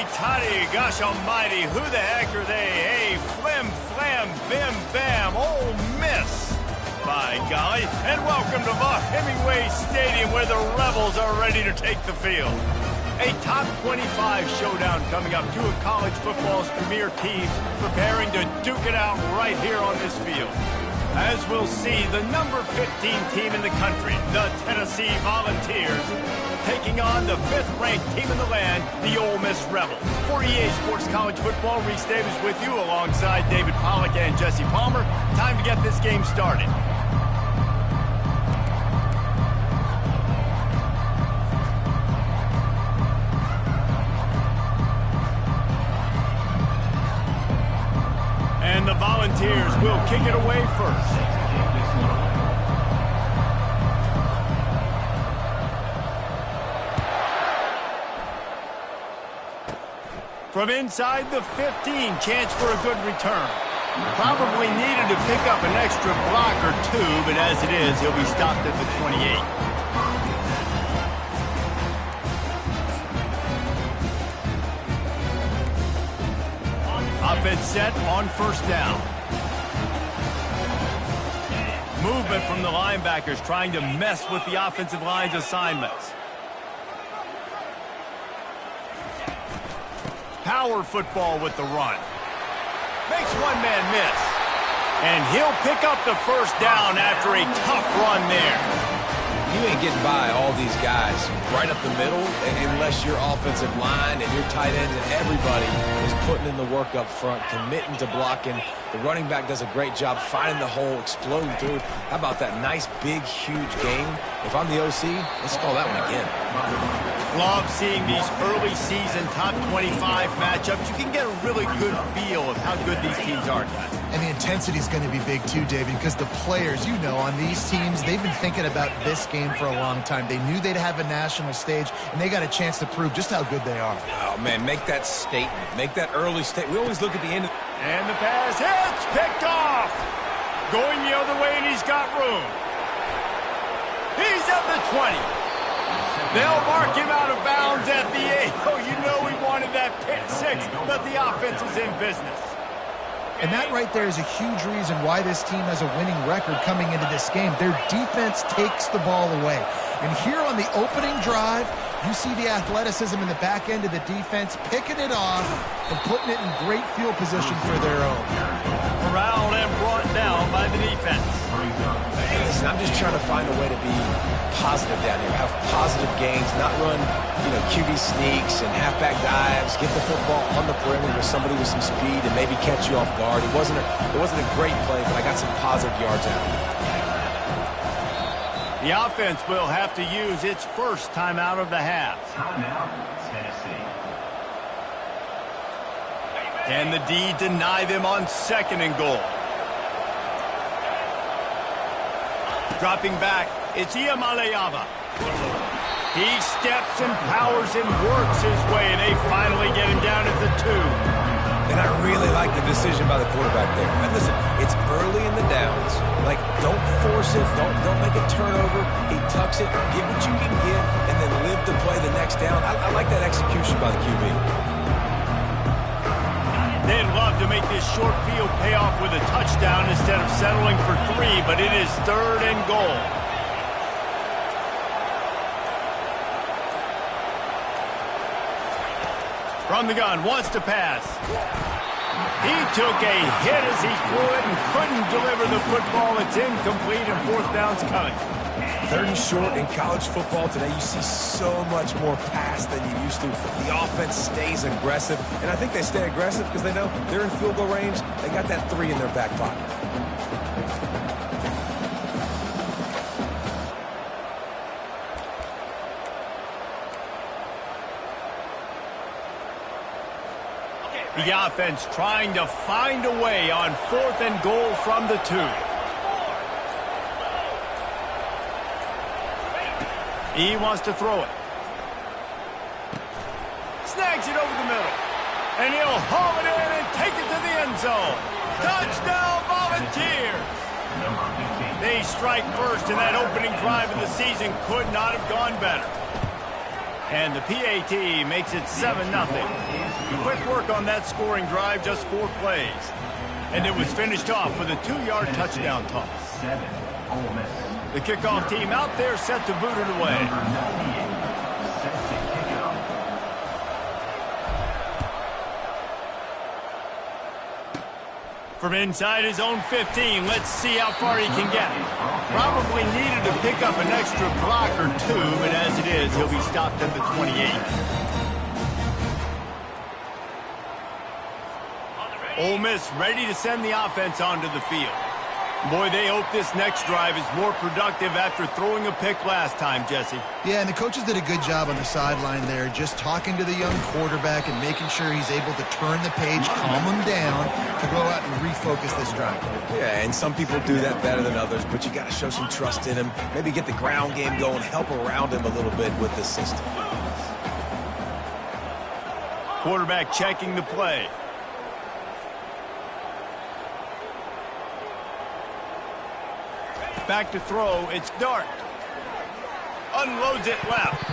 Toddy, gosh almighty, who the heck are they? Hey, flim, flam, bim, bam, Ole Miss. By golly, and welcome to Buck Hemingway Stadium where the Rebels are ready to take the field. A top 25 showdown coming up, two of college football's premier teams preparing to duke it out right here on this field. As we'll see, the number 15 team in the country, the Tennessee Volunteers, taking on the 5th-ranked team in the land, the Ole Miss Rebels. For EA Sports College Football, Reese Davis with you alongside David Pollack and Jesse Palmer. Time to get this game started. And the Volunteers will kick it away first. From inside the 15, chance for a good return. Probably needed to pick up an extra block or two, but as it is, he'll be stopped at the 28. Offense set on first down. Movement from the linebackers trying to mess with the offensive line's assignments. Power football with the run. Makes one man miss. And he'll pick up the first down after a tough run there. You ain't getting by all these guys right up the middle unless your offensive line and your tight ends and everybody is putting in the work up front, committing to blocking. The running back does a great job finding the hole, exploding through. How about that nice, big, huge game? If I'm the OC, let's call that one again. Love seeing these early season top 25 matchups. You can get a really good feel of how good these teams are. And the intensity is going to be big too, David, because the players, you know, on these teams, they've been thinking about this game for a long time. They knew they'd have a national stage, and they got a chance to prove just how good they are. Oh, man, make that statement. Make that early statement. We always look at the end. And the pass hits, picked off. Going the other way, and he's got room. He's at the 20. They'll mark him out of bounds at the 8. Oh, you know we wanted that pick 6, but the offense is in business. And that right there is a huge reason why this team has a winning record coming into this game. Their defense takes the ball away. And here on the opening drive, you see the athleticism in the back end of the defense, picking it off and putting it in great field position for their own. Corralled and brought down by the defense. Hey, listen, I'm just trying to find a way to be positive down here, have positive gains, not run, QB sneaks and halfback dives, get the football on the perimeter with somebody with some speed and maybe catch you off guard. It wasn't a great play, but I got some positive yards out of it. The offense will have to use its first timeout of the half. Timeout, Tennessee. Can the D deny them on 2nd and goal? Dropping back, it's Iamaleava. He steps and powers and works his way. They finally get him down at the 2. And I really like the decision by the quarterback there. And listen, it's early in the downs. Like, don't force it. Don't make a turnover. He tucks it, get what you can get, and then live to play the next down. I like that execution by the QB. They'd love to make this short field pay off with a touchdown instead of settling for 3, but it is 3rd and goal. From the gun, wants to pass. He took a hit as he threw it and couldn't deliver the football. It's incomplete and 4th down's coming. 3rd and short in college football today. You see so much more pass than you used to. The offense stays aggressive, and I think they stay aggressive because they know they're in field goal range. They got that 3 in their back pocket. The offense trying to find a way on 4th and goal from the 2. He wants to throw it. Snags it over the middle. And he'll haul it in and take it to the end zone. Touchdown, Volunteers! They strike first, and that opening drive of the season could not have gone better. And the PAT makes it 7-0. Quick work on that scoring drive, just 4 plays. And it was finished off with a 2-yard touchdown toss. The kickoff team out there set to boot it away. From inside his own 15, let's see how far he can get. Probably needed to pick up an extra block or 2, but as it is, he'll be stopped at the 28. Ole Miss ready to send the offense onto the field. Boy, they hope this next drive is more productive after throwing a pick last time, Jesse. Yeah, and the coaches did a good job on the sideline there, just talking to the young quarterback and making sure he's able to turn the page, calm him down, to go out and refocus this drive. Yeah, and some people do that better than others, but you got to show some trust in him. Maybe get the ground game going, help around him a little bit with the system. Quarterback checking the play. Back to throw, it's Dart. Unloads it left.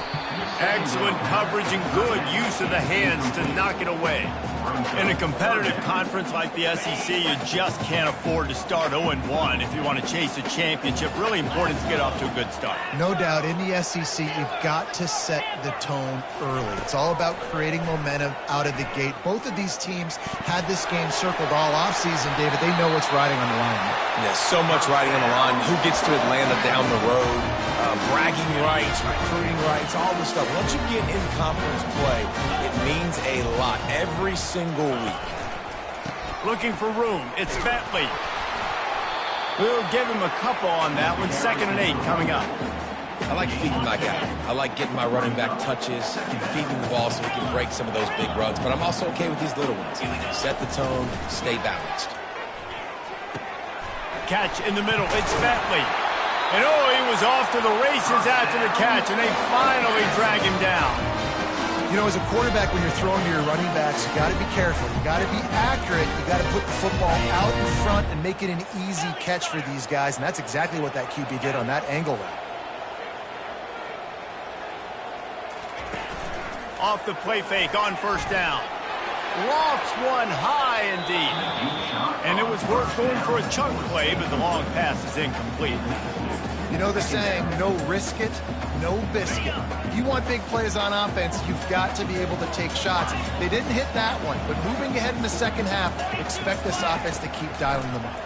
Excellent coverage and good use of the hands to knock it away. In a competitive conference like the SEC, you just can't afford to start 0-1 if you want to chase a championship. Really important to get off to a good start. No doubt, in the SEC, you've got to set the tone early. It's all about creating momentum out of the gate. Both of these teams had this game circled all offseason, David. They know what's riding on the line. Yeah, so much riding on the line. Who gets to Atlanta down the road? Bragging rights, recruiting rights, all this stuff. Once you get in conference play, it means a lot every single week. Looking for room. It's Bentley. We'll give him a couple on that one. 2nd and 8 coming up. I like feeding my guy. I like getting my running back touches, feeding the ball so he can break some of those big runs. But I'm also okay with these little ones. Set the tone, stay balanced. Catch in the middle. It's Bentley. And oh, he was off to the races after the catch, and they finally drag him down. You know, as a quarterback, when you're throwing to your running backs, you got to be careful. You got to be accurate. You got to put the football out in front and make it an easy catch for these guys, and that's exactly what that QB did on that angle route. Off the play fake on 1st down. Lofts one high and deep. And it was worth going for a chunk play, but the long pass is incomplete. You know the saying, no risk it, no biscuit. If you want big plays on offense, you've got to be able to take shots. They didn't hit that one, but moving ahead in the second half, expect this offense to keep dialing them up.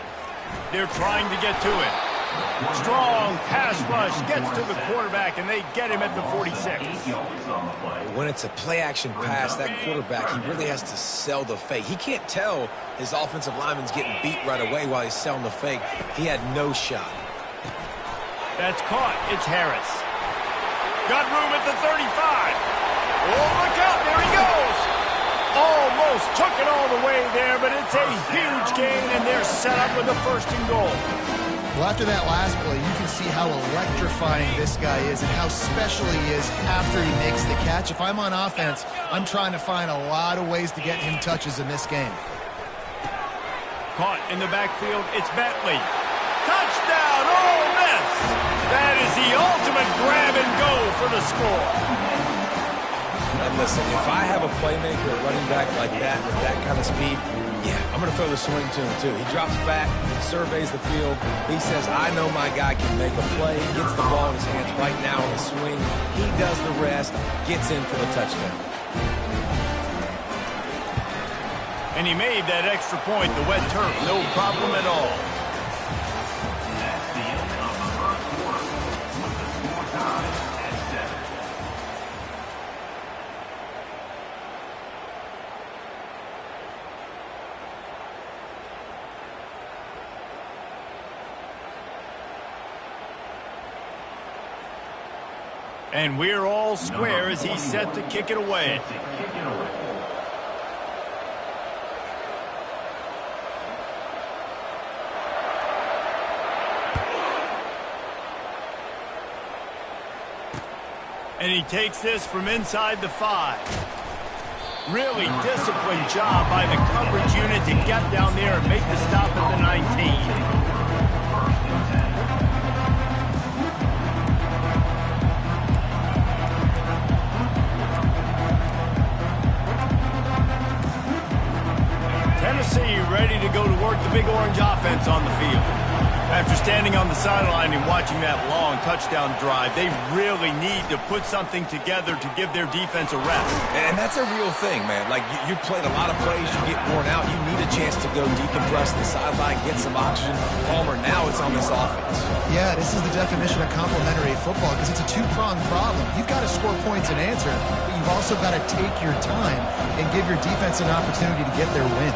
They're trying to get to it. Strong pass rush gets to the quarterback, and they get him at the 46. When it's a play-action pass, that quarterback, he really has to sell the fake. He can't tell his offensive lineman's getting beat right away while he's selling the fake. He had no shot. That's caught. It's Harris. Got room at the 35. Oh, look out. There he goes. Almost took it all the way there, but it's a huge gain, and they're set up with a 1st and goal. Well, after that last play, you can see how electrifying this guy is and how special he is after he makes the catch. If I'm on offense, I'm trying to find a lot of ways to get him touches in this game. Caught in the backfield. It's Bentley. Touchdown, Ole Miss! That is the ultimate grab and go for the score. And listen, if I have a playmaker, a running back like that with that kind of speed, yeah, I'm going to throw the swing to him too. He drops back, surveys the field. He says, I know my guy can make a play, gets the ball in his hands right now on the swing. He does the rest, gets in for the touchdown. And he made that extra point, the wet turf, no problem at all. And we're all square as he's set to kick it away. And he takes this from inside the 5. Really disciplined job by the coverage unit to get down there and make the stop at the 19. ready to go to work the Big Orange offense on the field. After standing on the sideline and watching that long touchdown drive, they really need to put something together to give their defense a rest. And that's a real thing, man. Like, you played a lot of plays, you get worn out, you need a chance to go decompress the sideline, get some oxygen. Palmer, now it's on this offense. Yeah, this is the definition of complementary football because it's a two-pronged problem. You've got to score points and answer, but you've also got to take your time and give your defense an opportunity to get their win.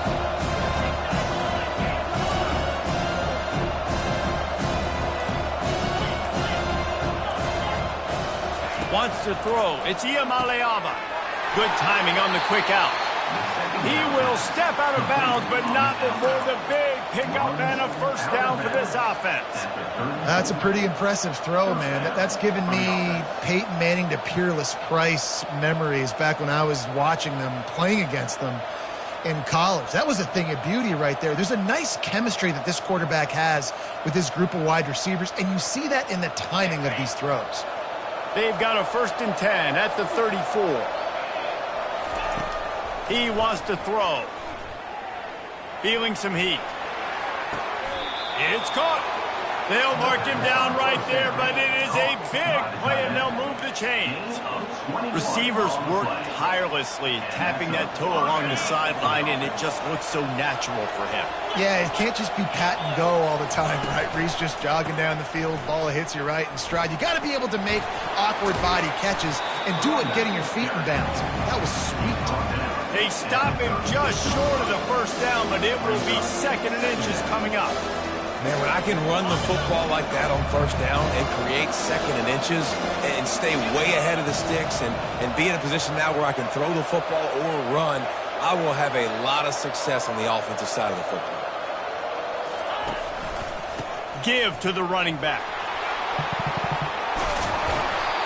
Wants to throw. It's Ncaa. Good timing on the quick out. He will step out of bounds, but not before the big pickup and a first down for this offense. That's a pretty impressive throw, man. That's given me Peyton Manning to Peerless Price memories back when I was watching them, playing against them in college. That was a thing of beauty right there. There's a nice chemistry that this quarterback has with his group of wide receivers, and you see that in the timing of these throws. They've got a 1st and 10 at the 34. He wants to throw. Feeling some heat. It's caught. They'll mark him down right there, but it is a big play, and they'll move the chains. Receivers work tirelessly, tapping that toe along the sideline, and it just looks so natural for him. Yeah, it can't just be pat and go all the time, right? Where he's just jogging down the field, ball hits you right in stride. You got to be able to make awkward body catches and do it getting your feet in bounds. That was sweet. They stop him just short of the first down, but it will be 2nd and inches coming up. Man, when I can run the football like that on first down and create 2nd and inches and stay way ahead of the sticks and be in a position now where I can throw the football or run, I will have a lot of success on the offensive side of the football. Give to the running back.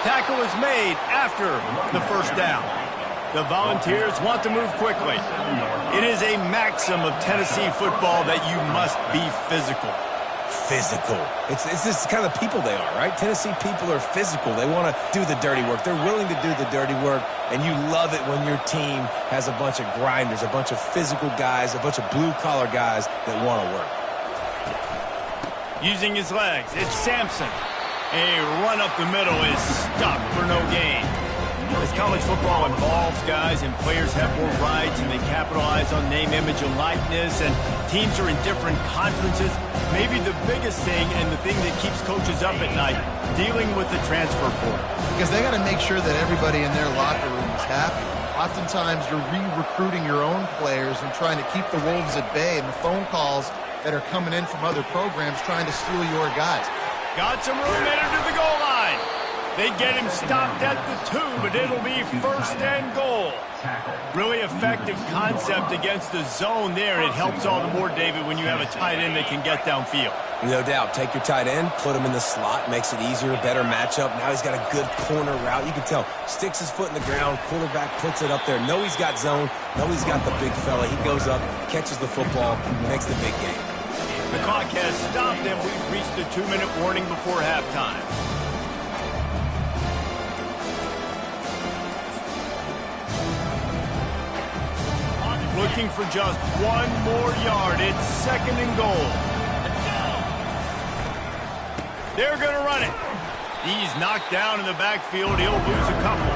Tackle is made after the first down. The Volunteers want to move quickly. It is a maxim of Tennessee football that you must be physical. Physical. It's this kind of people they are, right? Tennessee people are physical. They want to do the dirty work. They're willing to do the dirty work, and you love it when your team has a bunch of grinders, a bunch of physical guys, a bunch of blue-collar guys that want to work. Using his legs, it's Sampson. A run up the middle is stopped for no gain. As college football evolves, guys, and players have more rights and they capitalize on name, image, and likeness, and teams are in different conferences, maybe the biggest thing and the thing that keeps coaches up at night, dealing with the transfer portal. Because they got to make sure that everybody in their locker room is happy. Oftentimes, you're re-recruiting your own players and trying to keep the wolves at bay, and the phone calls that are coming in from other programs trying to steal your guys. Got some room headed to the goal line. They get him stopped at the 2, but it'll be 1st and goal. Really effective concept against the zone there. It helps all the more, David, when you have a tight end that can get downfield. No doubt. Take your tight end, put him in the slot, makes it easier, better matchup. Now he's got a good corner route. You can tell, sticks his foot in the ground, quarterback puts it up there. Know he's got zone, know he's got the big fella. He goes up, catches the football, makes the big game. The clock has stopped, and we've reached the 2-minute warning before halftime. Looking for just 1 more yard. It's 2nd and goal. They're going to run it. He's knocked down in the backfield. He'll lose a couple.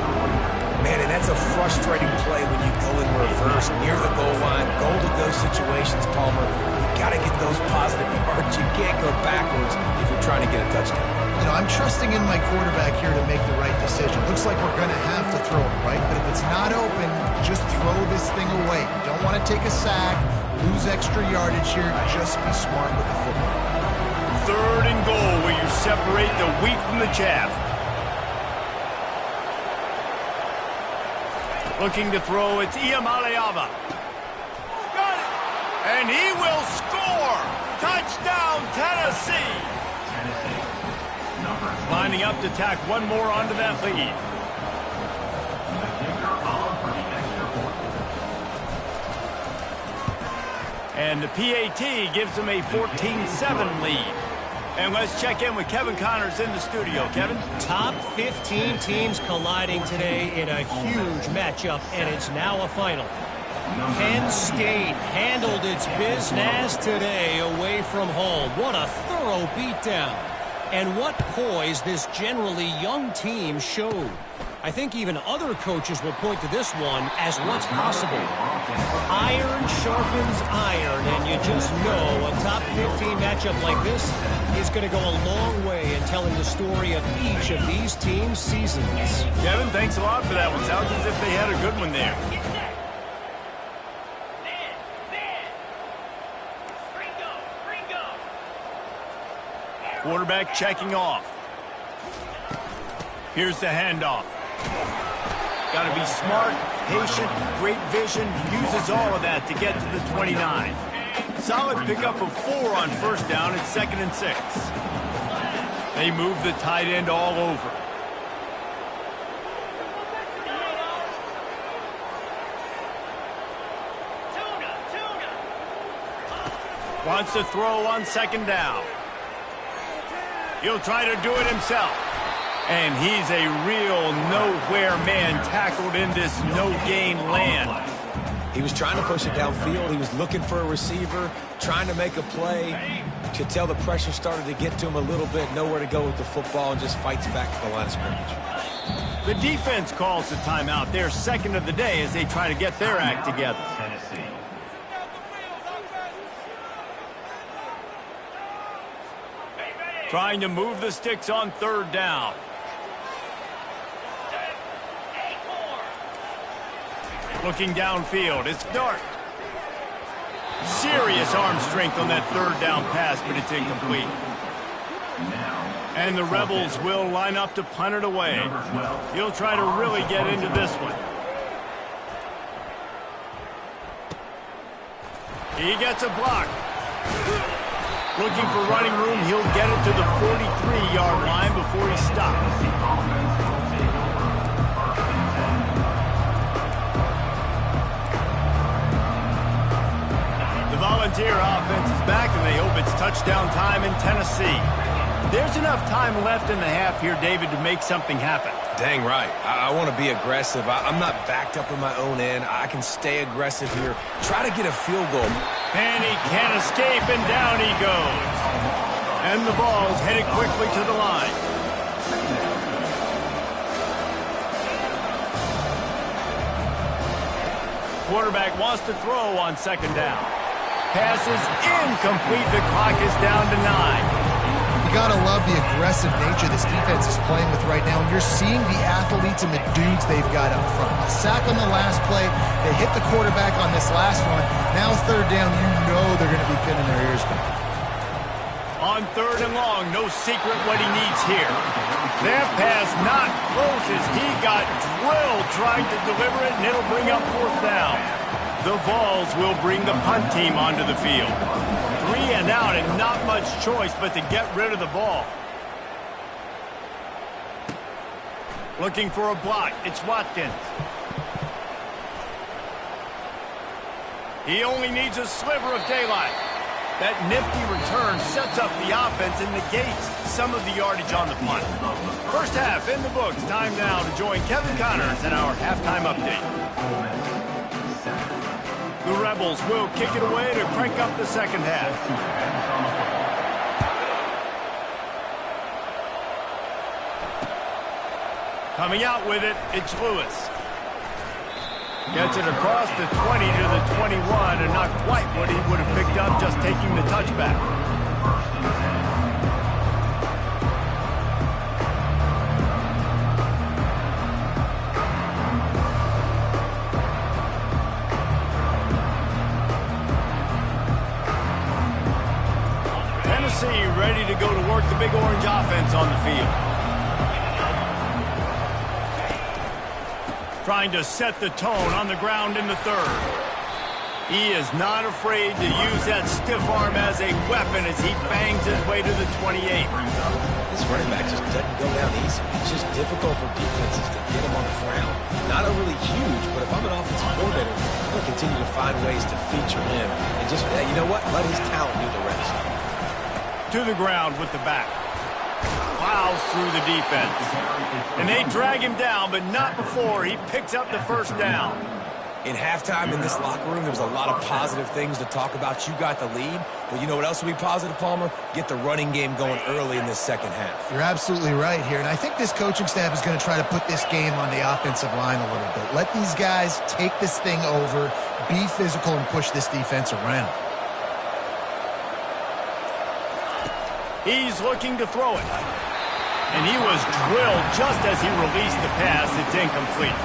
Man, and that's a frustrating play when you go in reverse near the goal line. Goal to go situations, Palmer. You got to get those positive yards. You can't go backwards if you're trying to get a touchdown. You know, I'm trusting in my quarterback here to make the right decision. Looks like we're going to have to throw it, right? But if it's not open, just throw this thing away. You don't want to take a sack, lose extra yardage here. Just be smart with the football. 3rd and goal, where you separate the wheat from the chaff. Looking to throw, it's Ncaa. Got it! And he will score! Touchdown, Tennessee! Lining up to tack 1 more onto that lead. And the PAT gives them a 14-7 lead. And let's check in with Kevin Connors in the studio. Kevin? Top 15 teams colliding today in a huge matchup, and it's now a final. Penn State handled its business today away from home. What a thorough beatdown. And what poise this generally young team showed. I think even other coaches will point to this one as what's possible. Iron sharpens iron, and you just know a top 15 matchup like this is going to go a long way in telling the story of each of these teams' seasons. Kevin, thanks a lot for that one. Sounds as if they had a good one there. Quarterback checking off. Here's the handoff. Got to be smart, patient, great vision. Uses all of that to get to the 29. Solid pickup of 4 on first down. It's 2nd and 6. They move the tight end all over. Wants to throw on 2nd down. He'll try to do it himself. And he's a real nowhere man tackled in this no-gain land. He was trying to push it downfield. He was looking for a receiver, trying to make a play. Could tell the pressure started to get to him a little bit. Nowhere to go with the football and just fights back to the line of scrimmage. The defense calls the timeout. Their second of the day as they try to get their act together. Tennessee. Trying to move the sticks on 3rd down. Looking downfield. It's Dart. Serious arm strength on that 3rd down pass, but it's incomplete. And the Rebels will line up to punt it away. He'll try to really get into this one. He gets a block. Looking for running room, he'll get it to the 43-yard line before he stops. The Volunteer offense is back, and they hope it's touchdown time in Tennessee. There's enough time left in the half here, David, to make something happen. Dang right. I want to be aggressive. I'm not backed up in my own end. I can stay aggressive here. Try to get a field goal. And he can't escape, and down he goes. And the ball's headed quickly to the line. Quarterback wants to throw on 2nd down. Pass is incomplete. The clock is down to 9. You got to love the aggressive nature this defense is playing with right now, and you're seeing the athletes and the dudes they've got up front. A sack on the last play. They hit the quarterback on this last one. Now 3rd down, you know they're going to be pinning their ears back. On 3rd and long, no secret what he needs here. That pass not close as he got drilled trying to deliver it, and it'll bring up 4th down. The Vols will bring the punt team onto the field. 3 and out, and not much choice but to get rid of the ball. Looking for a block. It's Watkins. He only needs a sliver of daylight. That nifty return sets up the offense and negates some of the yardage on the punt. First half in the books. Time now to join Kevin Connors in our halftime update. The Rebels will kick it away to crank up the second half. Coming out with it, it's Lewis. Gets it across the 20 to the 21, and not quite what he would have picked up just taking the touchback. Tennessee ready to go to work the Big Orange offense on the field. Trying to set the tone on the ground in the 3rd. He is not afraid to use that stiff arm as a weapon as he bangs his way to the 28. This running back just doesn't go down easy. It's just difficult for defenses to get him on the ground. Not overly huge, but if I'm an offensive coordinator, I'm going to continue to find ways to feature him. And just, you know what? Let his talent do the rest. To the ground with the back. Plows through the defense. And they drag him down, but not before he picks up the 1st down. In halftime in this locker room, there was a lot of positive things to talk about. You got the lead, but you know what else will be positive, Palmer? Get the running game going early in this second half. You're absolutely right here, and I think this coaching staff is going to try to put this game on the offensive line a little bit. Let these guys take this thing over, be physical, and push this defense around. He's looking to throw it. And he was drilled just as he released the pass. It's incomplete.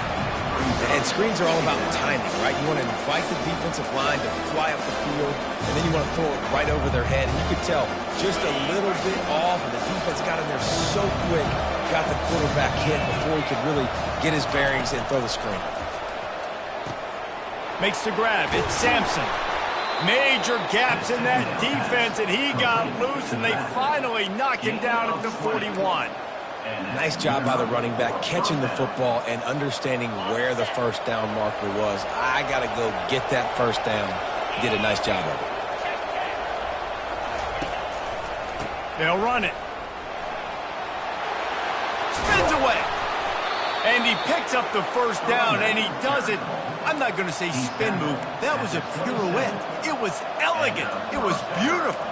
And screens are all about timing, right? You want to invite the defensive line to fly up the field, and then you want to throw it right over their head. And you could tell just a little bit off, and the defense got in there so quick, got the quarterback hit before he could really get his bearings and throw the screen. Makes the grab. It's Sampson. Major gaps in that defense, and he got loose, and they finally knocked him down at the 41. Nice job by the running back, catching the football and understanding where the first down marker was. I got to go get that first down. He did a nice job of it. They'll run it. Spins away. And he picks up the first down, and he does it. I'm not going to say spin move. That was a pirouette. It was elegant. It was beautiful.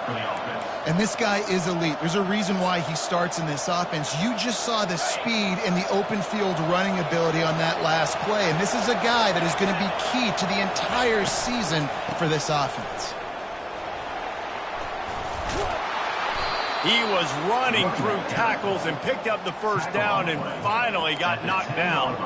And this guy is elite. There's a reason why he starts in this offense. You just saw the speed and the open field running ability on that last play. And this is a guy that is going to be key to the entire season for this offense. He was running through tackles and picked up the first down and finally got knocked down.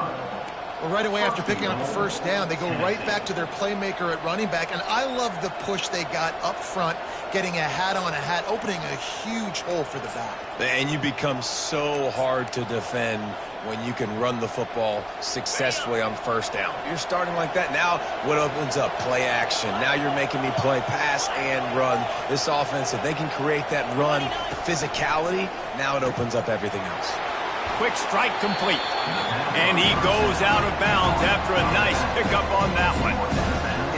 Well, right away after picking up the first down, they go right back to their playmaker at running back. And I love the push they got up front, getting a hat on a hat, opening a huge hole for the back. And you become so hard to defend when you can run the football successfully on first down. You're starting like that. Now what opens up? Play action. Now you're making me play pass and run. This offense, if they can create that run physicality, now it opens up everything else. Quick strike complete. And he goes out of bounds after a nice pickup on that one.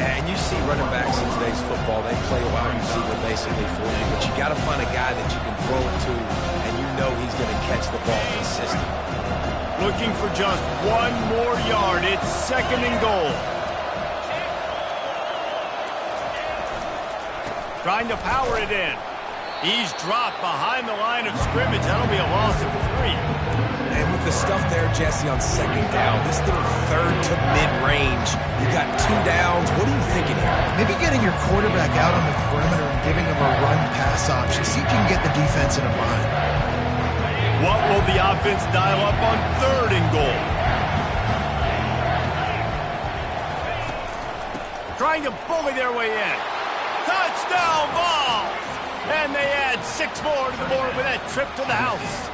Yeah, and you see running backs in today's football, they play a wide receiver basically for you, but you got to find a guy that you can throw it to, and you know he's going to catch the ball consistently. Looking for just one more yard. It's 2nd and goal. Trying to power it in. He's dropped behind the line of scrimmage. That'll be a loss of 3. And with the stuff there, Jesse, on 2nd down, this little third to mid-range, you got 2 downs. What are you thinking here? Maybe getting your quarterback out on the perimeter and giving him a run-pass option. See if you can get the defense in a bind. What will the offense dial up on 3rd and goal? Trying to bully their way in. Touchdown ball! And they add 6 more to the board with that trip to the house.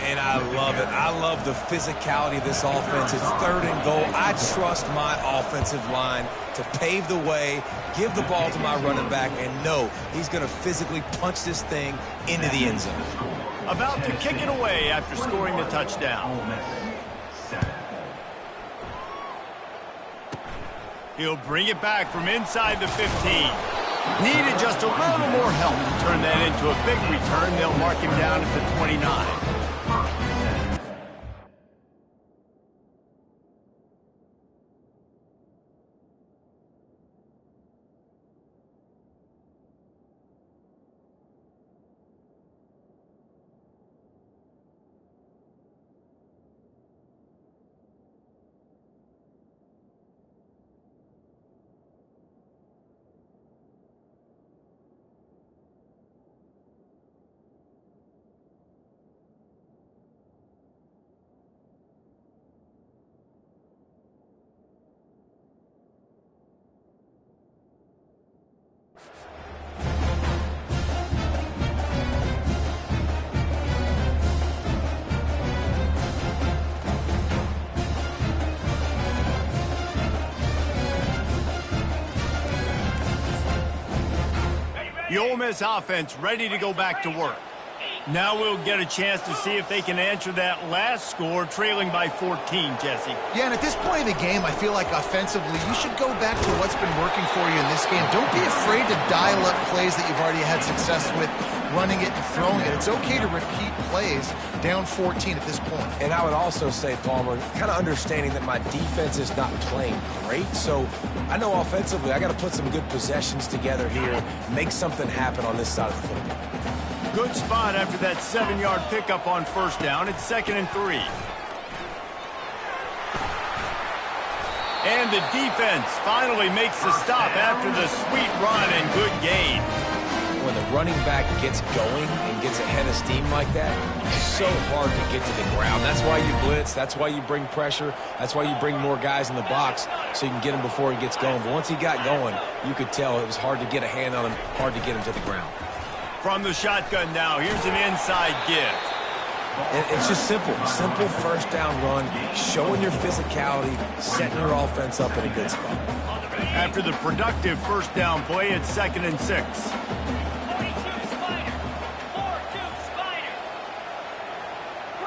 And I love it. I love the physicality of this offense. It's 3rd and goal. I trust my offensive line to pave the way, give the ball to my running back, and know he's going to physically punch this thing into the end zone. About to kick it away after scoring the touchdown. He'll bring it back from inside the 15. Needed just a little more help to turn that into a big return. They'll mark him down at the 29. The Ole Miss offense ready to go back to work. Now we'll get a chance to see if they can answer that last score, trailing by 14, Jesse. Yeah, and at this point of the game, I feel like offensively, you should go back to what's been working for you in this game. Don't be afraid to dial up plays that you've already had success with. running it and throwing it. It's okay to repeat plays down 14 at this point. And I would also say, Palmer, kind of understanding that my defense is not playing great. So I know offensively I got to put some good possessions together here, make something happen on this side of the football. Good spot after that 7-yard pickup on first down. It's 2nd and 3. And the defense finally makes the stop after the sweet run and good gain. When the running back gets going and gets ahead of steam like that, it's so hard to get to the ground. That's why you blitz. That's why you bring pressure. That's why you bring more guys in the box so you can get him before he gets going. But once he got going, you could tell it was hard to get a hand on him, hard to get him to the ground. From the shotgun now, here's an inside give. And it's just simple. Simple first down run, showing your physicality, setting your offense up in a good spot. After the productive first down play, it's 2nd and 6.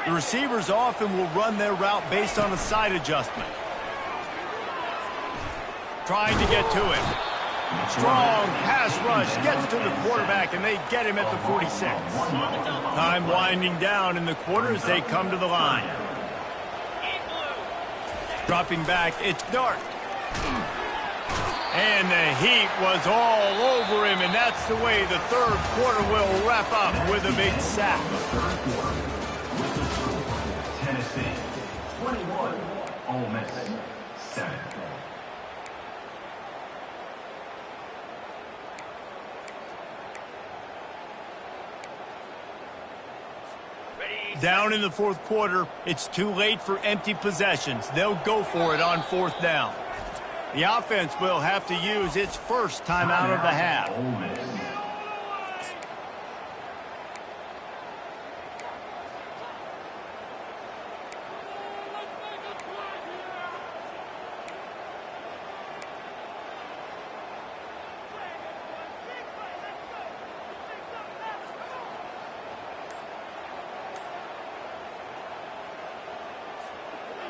The receivers often will run their route based on a side adjustment. Trying to get to him. Strong pass rush gets to the quarterback, and they get him at the 46. Time winding down in the quarter as they come to the line. Dropping back, it's Dart. And the heat was all over him, and that's the way the third quarter will wrap up with a big sack. Tennessee, 21. Ole Miss, 7. Down in the fourth quarter, it's too late for empty possessions. They'll go for it on fourth down. The offense will have to use its first timeout of the half. Ole Miss.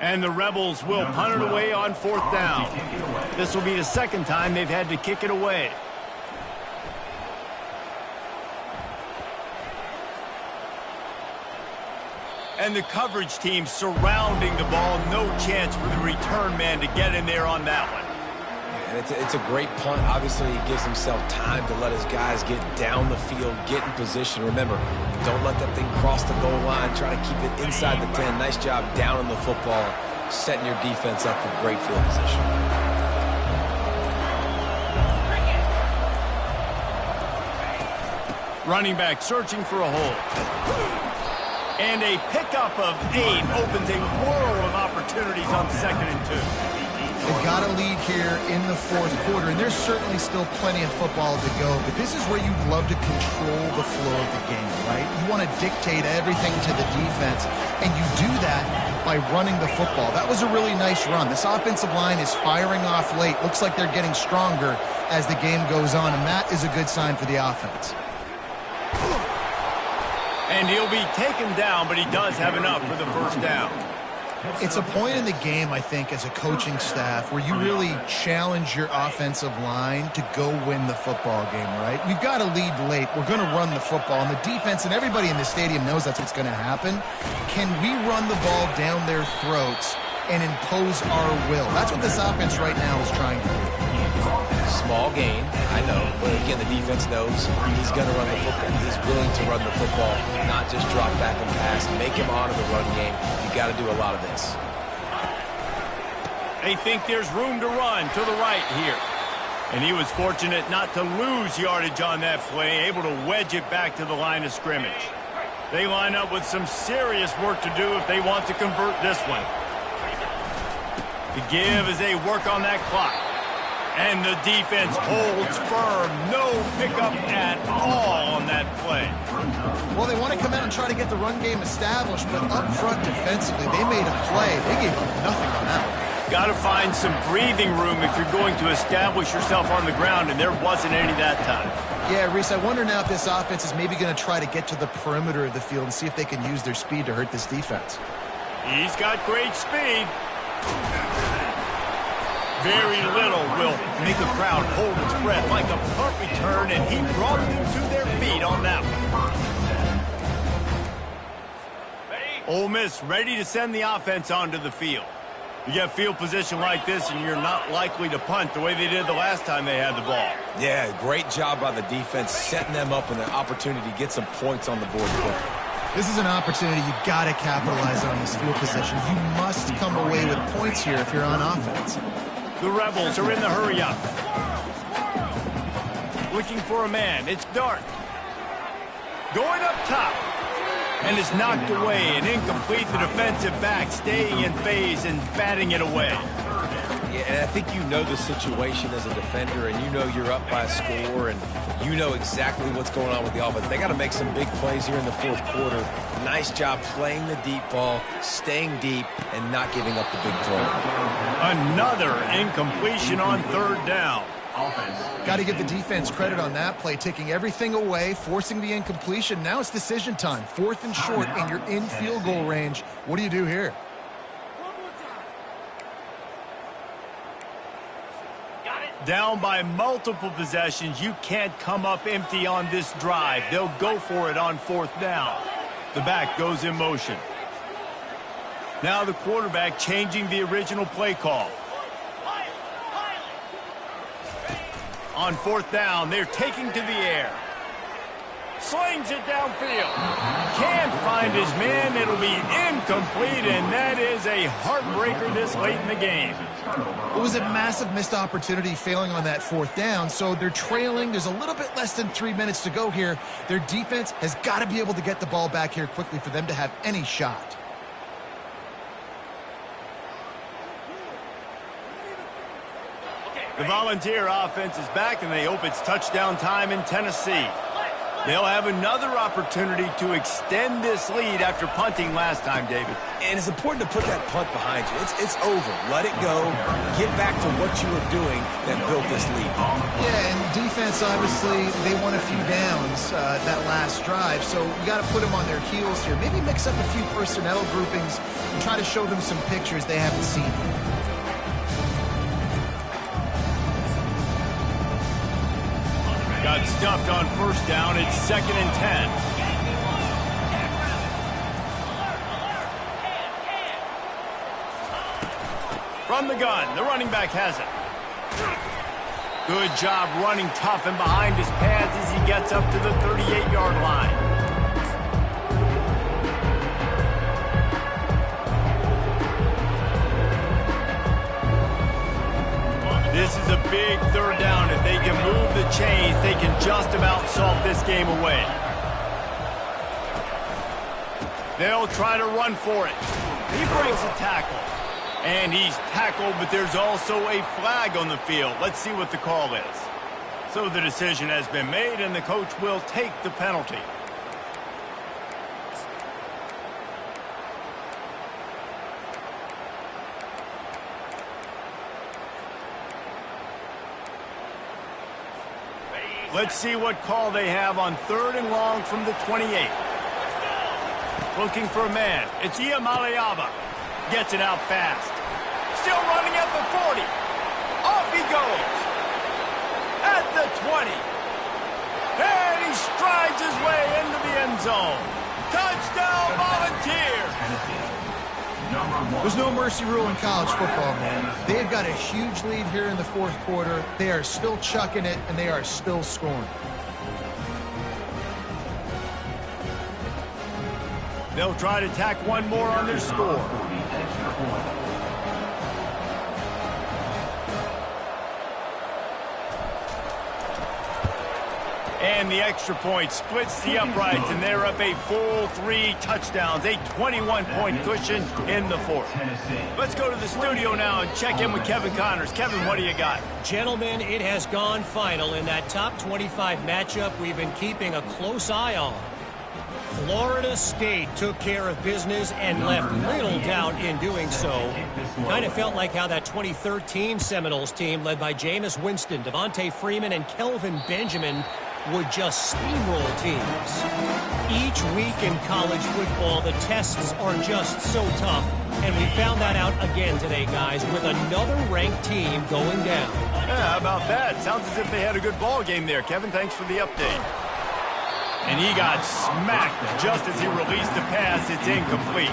And the Rebels will punt it away on fourth down. This will be the second time they've had to kick it away. And the coverage team surrounding the ball. No chance for the return man to get in there on that one. And it's a great punt. Obviously, he gives himself time to let his guys get down the field, get in position. Remember, don't let that thing cross the goal line. Try to keep it inside the 10. Nice job down in the football, setting your defense up for great field position. Running back searching for a hole. And a pickup of 8 opens a world of opportunities on 2nd and 2. They've got a lead here in the fourth quarter, and there's certainly still plenty of football to go, but this is where you'd love to control the flow of the game, right? You want to dictate everything to the defense, and you do that by running the football. That was a really nice run. This offensive line is firing off late. Looks like they're getting stronger as the game goes on, and that is a good sign for the offense. And he'll be taken down, but he does have enough for the first down. It's a point in the game, I think, as a coaching staff where you really challenge your offensive line to go win the football game, right? We've got to lead late. We're going to run the football. And the defense and everybody in the stadium knows that's what's going to happen. Can we run the ball down their throats and impose our will? That's what this offense right now is trying to do. Small gain, I know, but again, the defense knows he's going to run the football. He's willing to run the football, not just drop back and pass, make him honor the run game. You've got to do a lot of this. They think there's room to run to the right here. And he was fortunate not to lose yardage on that play, able to wedge it back to the line of scrimmage. They line up with some serious work to do if they want to convert this one. The give as they work on that clock. And the defense holds firm. No pickup at all on that play. Well, they want to come out and try to get the run game established, but up front defensively, they made a play. They gave up nothing on that one. Got to find some breathing room if you're going to establish yourself on the ground, and there wasn't any that time. Yeah, Reese, I wonder now if this offense is maybe going to try to get to the perimeter of the field and see if they can use their speed to hurt this defense. He's got great speed. Very little will make a crowd hold its breath like a punt return, and he brought them to their feet on that one. Ole Miss ready to send the offense onto the field. You get field position like this, and you're not likely to punt the way they did the last time they had the ball. Yeah, great job by the defense, setting them up with an opportunity to get some points on the board quickly. This is an opportunity you've got to capitalize on this field position. You must come away with points here if you're on offense. The Rebels are in the hurry-up. Looking for a man. It's dark. Going up top. And is knocked away and incomplete. The defensive back staying in phase and batting it away. Yeah, and I think you know the situation as a defender, and you know you're up by a score, and you know exactly what's going on with the offense. They got to make some big plays here in the fourth quarter. Nice job playing the deep ball, staying deep, and not giving up the big play. Another incompletion on third down. Got to give the defense credit on that play, taking everything away, forcing the incompletion. Now it's decision time. 4th and short, and you're in field goal range. What do you do here? Down by multiple possessions, you can't come up empty on this drive. They'll go for it on 4th down. The back goes in motion. Now the quarterback changing the original play call. On 4th down, they're taking to the air. Slings it downfield. Can't find his man. It'll be incomplete, and that is a heartbreaker this late in the game. It was a massive missed opportunity failing on that 4th down, so they're trailing. There's a little bit less than 3 minutes to go here. Their defense has got to be able to get the ball back here quickly for them to have any shot. The Volunteer offense is back, and they hope it's touchdown time in Tennessee. They'll have another opportunity to extend this lead after punting last time, David. And it's important to put that punt behind you. It's over. Let it go. Get back to what you were doing that built this lead. Yeah, and defense, obviously, they won a few downs that last drive, so you got to put them on their heels here. Maybe mix up a few personnel groupings and try to show them some pictures they haven't seen yet. Got stuffed on 1st down. It's 2nd and 10. From the gun, the running back has it. Good job running tough and behind his pads as he gets up to the 38-yard line. This is a big 3rd down. If they can move the chains, they can just about solve this game away. They'll try to run for it. He breaks a tackle. And he's tackled, but there's also a flag on the field. Let's see what the call is. So the decision has been made, and the coach will take the penalty. Let's see what call they have on 3rd and long from the 28. Looking for a man. It's Ncaa. Gets it out fast. Still running at the 40. Off he goes. At the 20. And he strides his way into the end zone. Touchdown, Volunteer. There's no mercy rule in college football, man. They've got a huge lead here in the 4th quarter. They are still chucking it, and they are still scoring. They'll try to tack one more on their score. And the extra point splits the uprights, and they're up a full 3 touchdowns, a 21-point cushion in the 4th. Let's go to the studio now and check in with Kevin Connors. Kevin, what do you got? Gentlemen, it has gone final in that top 25 matchup we've been keeping a close eye on. Florida State took care of business and left little doubt in doing so. Kind of felt like how that 2013 Seminoles team led by Jameis Winston, Devontae Freeman, and Kelvin Benjamin would just steamroll teams. Each week in college football, the tests are just so tough. And we found that out again today, guys, with another ranked team going down. Yeah, how about that? Sounds as if they had a good ball game there. Kevin, thanks for the update. And he got smacked just as he released the pass. It's incomplete.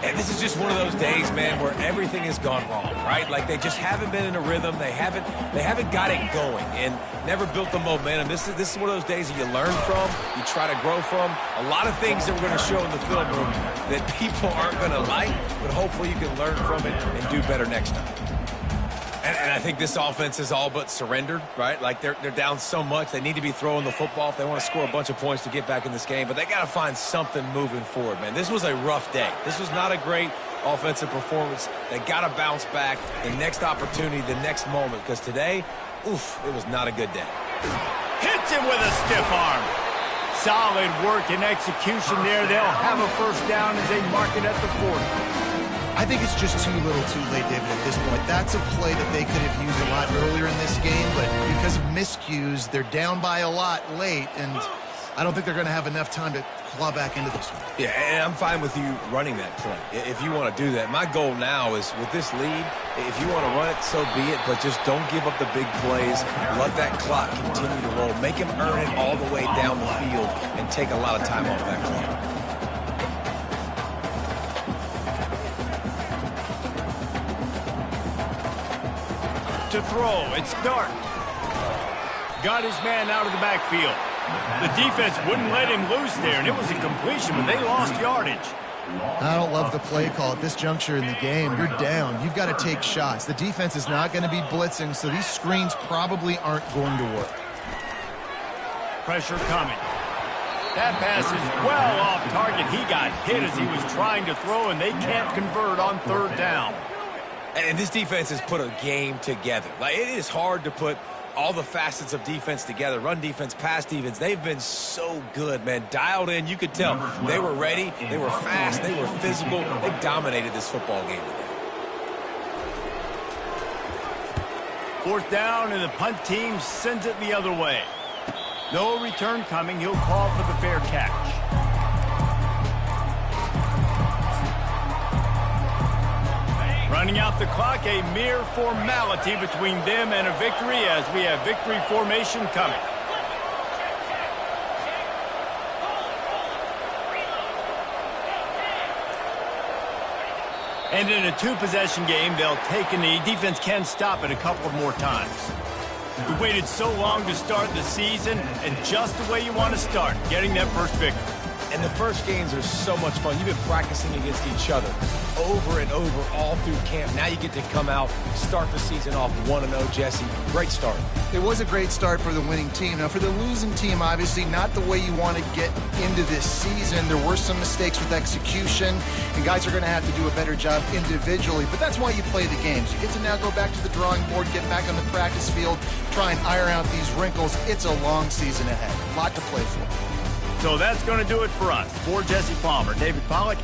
And this is just one of those days, man, where everything has gone wrong, right? Like they just haven't been in a rhythm. They haven't got it going and never built the momentum. This is one of those days that you learn from, you try to grow from. A lot of things that we're going to show in the film room that people aren't going to like, but hopefully you can learn from it and do better next time. And I think this offense is all but surrendered, right? Like they're down so much. They need to be throwing the football if they want to score a bunch of points to get back in this game. But they got to find something moving forward, man. This was a rough day. This was not a great offensive performance. They got to bounce back the next opportunity, the next moment. Because today, oof, it was not a good day. Hits him with a stiff arm. Solid work and execution there. They'll have a first down as they mark it at the 40. I think it's just too little too late, David, at this point. That's a play that they could have used a lot earlier in this game, but because of miscues, they're down by a lot late, and I don't think they're going to have enough time to claw back into this one. Yeah, and I'm fine with you running that play if you want to do that. My goal now is with this lead, if you want to run it, so be it, but just don't give up the big plays. Let that clock continue to roll. Make him earn it all the way down the field and take a lot of time off that clock. To throw, it's Dart. Got his man out of the backfield. The defense wouldn't let him loose there, and it was a completion, but they lost yardage. I don't love the play call at this juncture in the game. You're down. You've got to take shots. The defense is not going to be blitzing, so these screens probably aren't going to work. Pressure coming. That pass is well off target. He got hit as he was trying to throw, and they can't convert on third down. And this defense has put a game together. Like, it is hard to put all the facets of defense together. Run defense, pass defense. They've been so good, man. Dialed in. You could tell they were ready. They were fast. They were physical. They dominated this football game today. Fourth down, and the punt team sends it the other way. No return coming. He'll call for the fair catch. Running out the clock, a mere formality between them and a victory as we have victory formation coming. And in a two-possession game, they'll take a knee. Defense can stop it a couple more times. We waited so long to start the season, and just the way you want to start, getting that first victory. And the first games are so much fun. You've been practicing against each other over and over all through camp. Now you get to come out, start the season off 1-0, Jesse. Great start. It was a great start for the winning team. Now, for the losing team, obviously not the way you want to get into this season. There were some mistakes with execution, and guys are going to have to do a better job individually. But that's why you play the games. You get to now go back to the drawing board, get back on the practice field, try and iron out these wrinkles. It's a long season ahead. A lot to play for. So that's going to do it for us. For Jesse Palmer, David Pollack,